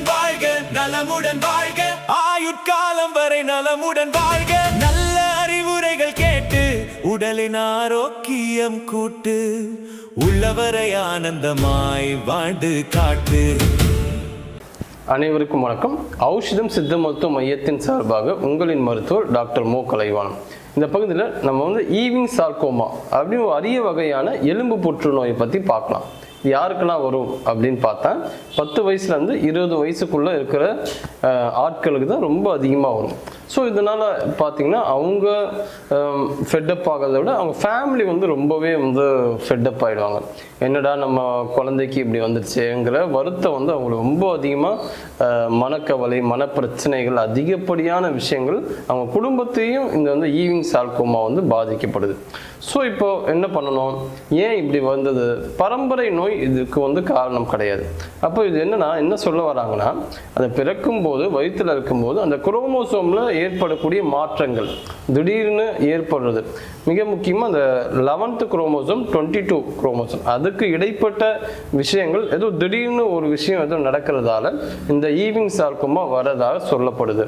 வாழ்க, நலமுடன் வாழ்க, ஆயுட்காலம் வரை நலமுடன் வாழ்க. நல்ல அறிவுரைகள் கேட்டு உடலின் ஆரோக்கியம் கூட்டு, உள்ளவரை ஆனந்தமாய் வாழ்ந்து காட்டு. அனைவருக்கும் வணக்கம். ஔஷதம் சித்த மருத்துவ மையத்தின் சார்பாக உங்களின் மருத்துவர் டாக்டர் மு. கலைவாணன். இந்த பகுதியில் நம்ம ஈவிங் சார்கோமா அப்படின்னு ஒரு அரிய வகையான எலும்பு புற்றுநோயை பற்றி பார்க்கலாம். யாருக்கெல்லாம் வரும் அப்படின்னு பார்த்தா 10 வயசுலேருந்து 20 வயசுக்குள்ளே இருக்கிற ஆட்களுக்கு தான் ரொம்ப அதிகமாக வரும். ஸோ இதனால் பார்த்திங்கன்னா அவங்க ஃபெட்டப் ஆகிறத விட அவங்க ஃபேமிலி ரொம்பவே ஃபெட்டப் ஆகிடுவாங்க. என்னடா நம்ம குழந்தைக்கு இப்படி வந்துடுச்சுங்கிற வருத்தம் அவங்களுக்கு ரொம்ப அதிகமாக மனக்கவலை, மனப்பிரச்சனைகள், அதிகப்படியான விஷயங்கள் அவங்க குடும்பத்தையும் இந்த ஈவிங் சார்கோமா பாதிக்கப்படுது. ஸோ இப்போ என்ன பண்ணணும்? ஏன் இப்படி வந்தது? பரம்பரை நோய் இதுக்கு காரணம் கிடையாது. அப்போ இது என்ன சொல்ல வராங்கன்னா, அதை பிறக்கும் போது வயிற்றில் இருக்கும்போது அந்த குரோமோசோமில் ஏற்படக்கூடிய மாற்றங்கள் திடீர்னு ஏற்படுறது. மிக முக்கியமாக அந்த 11th குரோமோசோம் 22 குரோமோசோம் அதுக்கு இடைப்பட்ட விஷயங்கள் ஏதோ திடீர்னு ஒரு விஷயம் ஏதோ நடக்கிறதால இந்த ஈவிங் சார்கோமா வரதாக சொல்லப்படுது.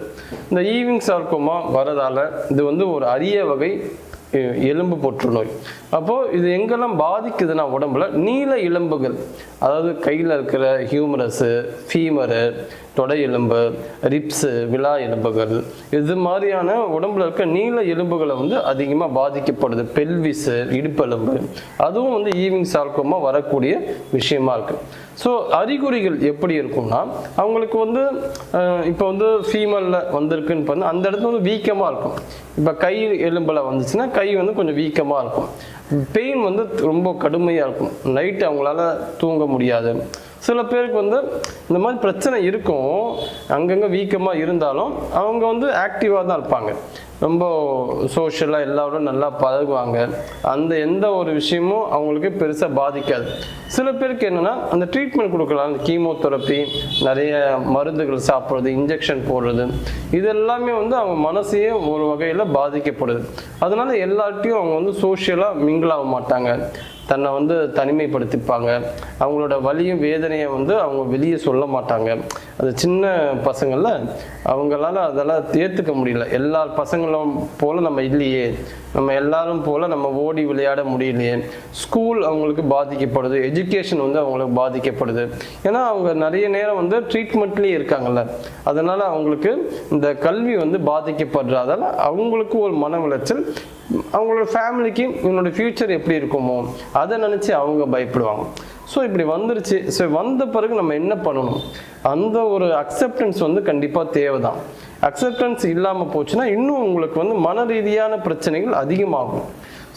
இந்த ஈவிங் சார்கோமா வரதால இது ஒரு அரிய வகை எலும்பு புற்றுநோய். அப்போது இது எங்கெல்லாம் பாதிக்குதுன்னா உடம்புல நீல எலும்புகள், அதாவது கையில் இருக்கிற ஹியூமரஸு, ஃபீமரு, தொடை எலும்பு, ரிப்ஸு, விலா எலும்புகள், இது மாதிரியான உடம்புல இருக்க நீல எலும்புகளை அதிகமாக பாதிக்கப்படுது. பெல்விஸு, இடுப்பெலும்பு, அதுவும் ஈவிங் சார்கோமா வரக்கூடிய விஷயமா இருக்குது. ஸோ அறிகுறிகள் எப்படி இருக்கும்னா, அவங்களுக்கு இப்போ ஃபீமேலில் வந்திருக்குன்னு பார்த்தா அந்த இடத்துல வீக்கமாக இருக்கும். இப்போ கை எலும்பில் வந்துச்சுன்னா கை கொஞ்சம் வீக்கமாக இருக்கும். பெயின் ரொம்ப கடுமையாக இருக்கும். நைட்டு அவங்களால தூங்க முடியாது. சில பேருக்கு இந்த மாதிரி பிரச்சனை இருக்கும். அங்கங்கே வீக்கமாக இருந்தாலும் அவங்க ஆக்டிவாக தான் இருப்பாங்க. ரொம்ப சோஷியலாக எல்லாரோட நல்லா பழகுவாங்க. அந்த எந்த ஒரு விஷயமும் அவங்களுக்கு பெருசாக பாதிக்காது. சில பேருக்கு என்னென்னா அந்த ட்ரீட்மெண்ட் கொடுக்கலாம். அந்த கீமோதெரப்பி, நிறைய மருந்துகள் சாப்பிட்றது, இன்ஜெக்ஷன் போடுறது, இது எல்லாமே அவங்க மனசையே ஒரு வகையில் பாதிக்கப்படுது. அதனால எல்லார்ட்டையும் அவங்க சோஷியலாக மிங்கிள் ஆக மாட்டாங்க. தன்னை தனிமைப்படுத்திப்பாங்க. அவங்களோட வலியும் வேதனையை அவங்க வெளியே சொல்ல மாட்டாங்க. அது சின்ன பசங்களில் அவங்களால அதெல்லாம் ஏற்றுக்க முடியல. எல்லா பசங்களும் போல் நம்ம இல்லையே, நம்ம எல்லாரும் போல் நம்ம ஓடி விளையாட முடியலையே. ஸ்கூல் அவங்களுக்கு பாதிக்கப்படுது, எஜுகேஷன் அவங்களுக்கு பாதிக்கப்படுது. ஏன்னா அவங்க நிறைய நேரம் ட்ரீட்மெண்ட்லேயே இருக்காங்கல்ல. அதனால் அவங்களுக்கு இந்த கல்வி பாதிக்கப்படுறதால அவங்களுக்கு ஒரு மன உளைச்சல். அவங்களோட ஃபேமிலிக்கு இவனோட ஃப்யூச்சர் எப்படி இருக்குமோ அதை நினச்சி அவங்க பயப்படுவாங்க. ஸோ இப்படி வந்துருச்சு. ஸோ வந்த பிறகு நம்ம என்ன பண்ணணும்? அந்த ஒரு அக்செப்டன்ஸ் கண்டிப்பாக தேவை தான். அக்செப்டன்ஸ் இல்லாமல் போச்சுன்னா இன்னும் உங்களுக்கு மன ரீதியான பிரச்சனைகள் அதிகமாகும்.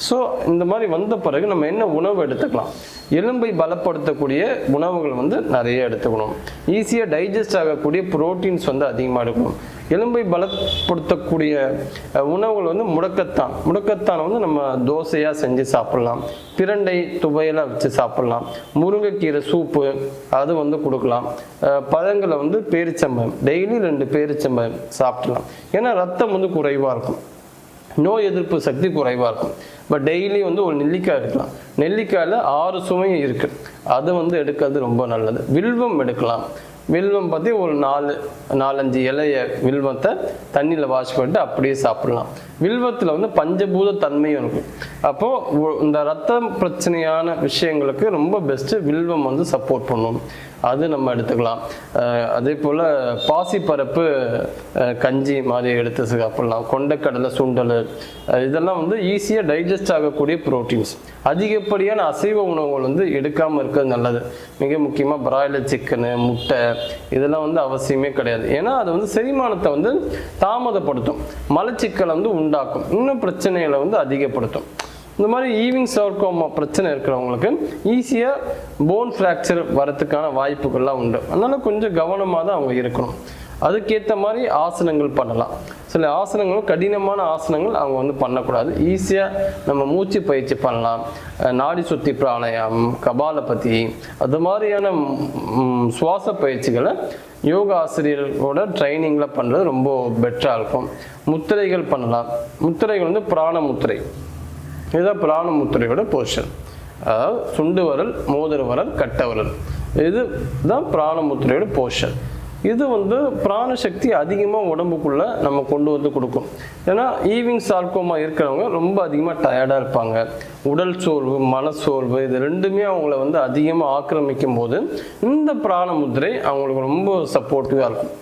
ஸோ இந்த மாதிரி வந்த பிறகு நம்ம என்ன உணவு எடுத்துக்கலாம்? எலும்பை பலப்படுத்தக்கூடிய உணவுகள் நிறைய எடுத்துக்கணும். ஈஸியாக டைஜஸ்ட் ஆகக்கூடிய ப்ரோட்டீன்ஸ் அதிகமாக எடுக்கணும். எலும்பை பலப்படுத்தக்கூடிய உணவுகள் முடக்கத்தான் நம்ம தோசையாக செஞ்சு சாப்பிட்லாம். பிரண்டை துவையலாக வச்சு சாப்பிட்லாம். முருங்கைக்கீரை சூப்பு அது கொடுக்கலாம். பழங்களை பேரிச்சம்பழம், டெய்லி 2 பேரிச்சம்பழம் சாப்பிடலாம். ஏன்னா ரத்தம் குறைவாக இருக்கும், நோய் எதிர்ப்பு சக்தி குறைவாக இருக்கும். பட் டெய்லி ஒரு நெல்லிக்காய் எடுக்கலாம். நெல்லிக்காயில் 6 சுவையும் இருக்குது. அது எடுக்கிறது ரொம்ப நல்லது. வில்வம் எடுக்கலாம். வில்வம் பற்றி ஒரு 4-5 இலைய வில்வத்தை தண்ணியில் வாஷ் பண்ணிட்டு அப்படியே சாப்பிடலாம். வில்வத்தில் பஞ்சபூத தன்மையும் இருக்கும். அப்போது இந்த ரத்த பிரச்சனையான விஷயங்களுக்கு ரொம்ப பெஸ்ட்டு வில்வம் சப்போர்ட் பண்ணும். அது நம்ம எடுத்துக்கலாம். அதே போல் பாசிப்பருப்பு கஞ்சி மாதிரி எடுத்து சாப்பிடலாம். கொண்டைக்கடலை சுண்டல், இதெல்லாம் ஈஸியாக டைஜஸ்ட் ஆகக்கூடிய ப்ரோட்டீன்ஸ். அதிகப்படியான அசைவ உணவுகள் எடுக்காமல் இருக்கிறது நல்லது. மிக முக்கியமாக பிராய்லர் சிக்கனு, முட்டை, இதெல்லாம் அவசியமே கிடையாது. ஏன்னா அது செரிமானத்தை தாமதப்படுத்தும், மலச்சிக்கலை உண்டாக்கும், இன்னும் பிரச்சனைகளை அதிகப்படுத்தும். இந்த மாதிரி ஈவிங் சார்கோமா பிரச்சனை இருக்கிறவங்களுக்கு ஈஸியாக போன் ஃப்ராக்சர் வரத்துக்கான வாய்ப்புகள்லாம் உண்டு. அதனால் கொஞ்சம் கவனமாக தான் அவங்க இருக்கணும். அதுக்கேற்ற மாதிரி ஆசனங்கள் பண்ணலாம். சில ஆசனங்களும் கடினமான ஆசனங்கள் அவங்க பண்ணக்கூடாது. ஈஸியாக நம்ம மூச்சு பயிற்சி பண்ணலாம். நாடி சுத்தி பிராணாயாமம், கபாலபதி, அது மாதிரியான சுவாச பயிற்சிகளை யோகா ஆசிரியர்களோட ட்ரைனிங்கில் பண்ணுறது ரொம்ப பெட்டராக இருக்கும். முத்திரைகள் பண்ணலாம். முத்திரைகள் பிராண முத்திரை, இதுதான் பிராண முத்திரையோட பொசிஷன். அதாவது சுண்டு வரல், மோதிர வரல், கட்ட வரல், இதுதான் பிராண முத்திரையோட பொசிஷன். இது வந்து பிராணசக்தி அதிகமாக உடம்புக்குள்ளே நம்ம கொண்டு வந்து கொடுக்கும். ஏன்னா ஈவிங் சார்கோமா இருக்கிறவங்க ரொம்ப அதிகமாக டயர்டாக இருப்பாங்க. உடல் சோர்வு, மனசோர்வு, இது ரெண்டுமே அவங்கள வந்து அதிகமாக ஆக்கிரமிக்கும் போது இந்த பிராண முத்திரை அவங்களுக்கு ரொம்ப சப்போர்ட்டிவாக இருக்கும்.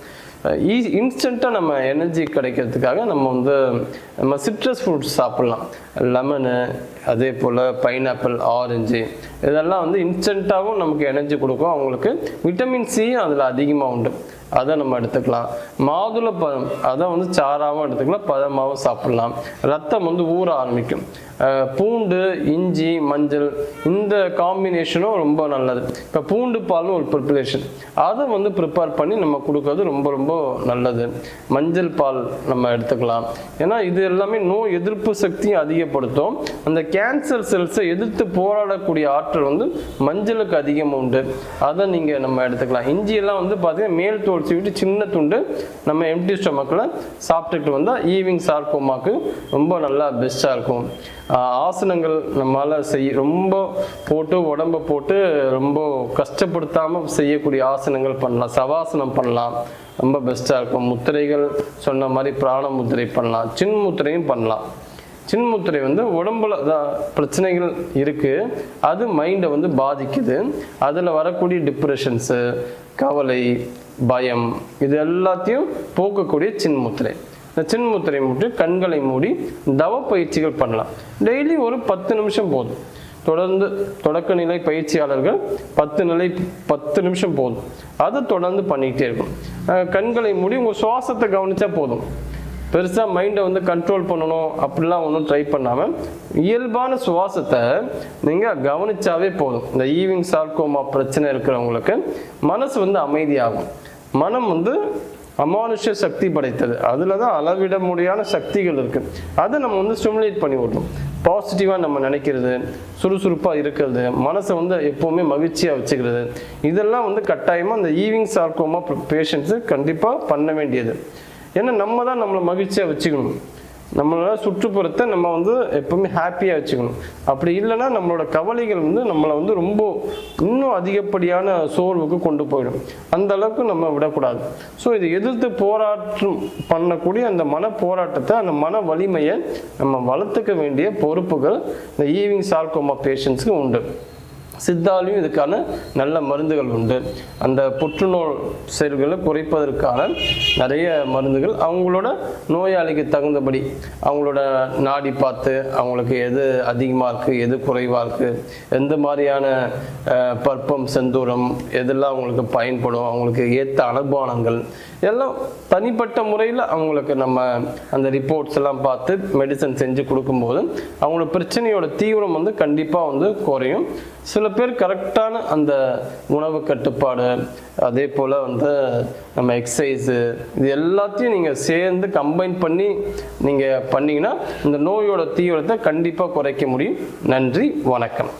இன்ஸ்டண்ட்டாக நம்ம எனர்ஜி கிடைக்கிறதுக்காக நம்ம சிட்ரஸ் ஃப்ரூட்ஸ் சாப்பிட்லாம். லெமனு, அதே போல் பைனாப்பிள், ஆரஞ்சு, இதெல்லாம் வந்து இன்ஸ்டண்ட்டாகவும் நமக்கு எனர்ஜி கொடுக்கும். அவங்களுக்கு விட்டமின் சி அதில் அதிகமாக உண்டு, அதை நம்ம எடுத்துக்கலாம். மாதுளை பழம், அதை வந்து சாறாகவும் எடுத்துக்கலாம், பழமாகவும் சாப்பிட்லாம். ரத்தம் வந்து ஊற ஆரம்பிக்கும். பூண்டு, இஞ்சி, மஞ்சள், இந்த காம்பினேஷனும் ரொம்ப நல்லது. இப்போ பூண்டு பால்னு ஒரு ப்ரிப்பரேஷன், அதை வந்து ப்ரிப்பேர் பண்ணி நம்ம கொடுக்கறது ரொம்ப ரொம்ப நல்லது. மஞ்சள் பால் நம்ம எடுத்துக்கலாம். ஏன்னா இது எல்லாமே நோய் எதிர்ப்பு சக்தியை அதிகப்படுத்தும். அந்த கேன்சர் செல்ஸை எதிர்த்து போராடக்கூடிய ஆற்றல் வந்து மஞ்சளுக்கு அதிகமாக உண்டு, அதை நீங்கள் நம்ம எடுத்துக்கலாம். இஞ்சியெல்லாம் வந்து பார்த்தீங்கன்னா மேல் தோல் சீவிட்டு சின்ன துண்டு நம்ம எம்டி ஸ்டொமக்கில் சாப்பிட்டுட்டு வந்தால் ஈவிங் சார்கோமாக்கு ரொம்ப நல்லா பெஸ்ட்டாக இருக்கும். ஆசனங்கள் நம்மளால் ரொம்ப போட்டு உடம்பை போட்டு ரொம்ப கஷ்டப்படுத்தாமல் செய்யக்கூடிய ஆசனங்கள் பண்ணலாம். சவாசனம் பண்ணலாம், ரொம்ப பெஸ்ட்டாக இருக்கும். முத்திரைகள் சொன்ன மாதிரி பிராண முத்திரை பண்ணலாம், சின் முத்திரையும் பண்ணலாம். சின் முத்திரை வந்து உடம்புல பிரச்சனைகள் இருக்குது, அது மைண்டை வந்து பாதிக்குது. அதில் வரக்கூடிய டிப்ரெஷன்ஸு, கவலை, பயம், இது எல்லாத்தையும் போக்கக்கூடிய சின் முத்திரை. இந்த சின் முத்திரை மூட்டு கண்களை மூடி தவ பயிற்சிகள் பண்ணலாம். டெய்லி ஒரு 10 நிமிஷம் போதும். தொடர்ந்து தொடக்க நிலை பயிற்சியாளர்கள் 10 நிமிஷம் போதும், அதை தொடர்ந்து பண்ணிக்கிட்டே இருக்கும். கண்களை மூடி உங்கள் சுவாசத்தை கவனித்தா போதும். பெருசாக மைண்டை வந்து கண்ட்ரோல் பண்ணணும் அப்படிலாம் ஒன்றும் ட்ரை பண்ணாமல் இயல்பான சுவாசத்தை நீங்கள் கவனிச்சாவே போதும். இந்த ஈவிங் சார்கோமா பிரச்சனை இருக்கிறவங்களுக்கு மனசு வந்து அமைதியாகும். மனம் வந்து அமானுஷ சக்தி படைத்தது, அதில் தான் அளவிட முடியாத சக்திகள் இருக்குது. அதை நம்ம வந்து ஸ்டிமுலேட் பண்ணி விடணும். பாசிட்டிவாக நம்ம நினைக்கிறது, சுறுசுறுப்பாக இருக்கிறது, மனசை வந்து எப்போவுமே மகிழ்ச்சியாக வச்சுக்கிறது, இதெல்லாம் வந்து கட்டாயமாக அந்த ஈவிங் சார்கோமா பேஷண்ட்ஸு கண்டிப்பாக பண்ண வேண்டியது. ஏன்னா நம்ம தான் நம்மளை மகிழ்ச்சியாக வச்சுக்கணும். நம்மளோட சுற்றுப்புறத்தை நம்ம வந்து எப்பவுமே ஹாப்பியாக வச்சுக்கணும். அப்படி இல்லைன்னா நம்மளோட கவலைகள் வந்து நம்மளை வந்து ரொம்ப இன்னும் அதிகப்படியான சோர்வுக்கு கொண்டு போயிடும். அந்த அளவுக்கு நம்ம விடக்கூடாது. ஸோ இது எதிர்த்து போராட்டம் பண்ணக்கூடிய அந்த மன போராட்டத்தை, அந்த மன வலிமையை நம்ம வளர்த்துக்க வேண்டிய பொறுப்புகள் இந்த ஈவிங் சார்கோமா பேஷண்ட்ஸுக்கு உண்டு. சித்தாலையும் இதுக்கான நல்ல மருந்துகள் உண்டு. அந்த புற்றுநோய் செயல்களை குறைப்பதற்கான நிறைய மருந்துகள் அவங்களோட நோயாளிக்கு தகுந்தபடி அவங்களோட நாடி பார்த்து அவங்களுக்கு எது அதிகமாக இருக்குது, எது குறைவாக இருக்குது, எந்த மாதிரியான பற்பம், செந்தூரம் எதெல்லாம் அவங்களுக்கு பயன்படும், அவங்களுக்கு ஏற்ற அனுபானங்கள் எல்லாம் தனிப்பட்ட முறையில் அவங்களுக்கு நம்ம அந்த ரிப்போர்ட்ஸ் எல்லாம் பார்த்து மெடிசன் செஞ்சு கொடுக்கும்போது அவங்களோட பிரச்சனையோட தீவிரம் வந்து கண்டிப்பாக வந்து குறையும். சில பேர் கரெக்டான அந்த உணவு கட்டுப்பாடு, அதே போல் வந்து நம்ம எக்ஸசைஸு, இது எல்லாத்தையும் நீங்கள் சேர்ந்து கம்பைன் பண்ணி நீங்கள் பண்ணிங்கன்னா இந்த நோயோட தீவிரத்தை கண்டிப்பாக குறைக்க முடியும். நன்றி, வணக்கம்.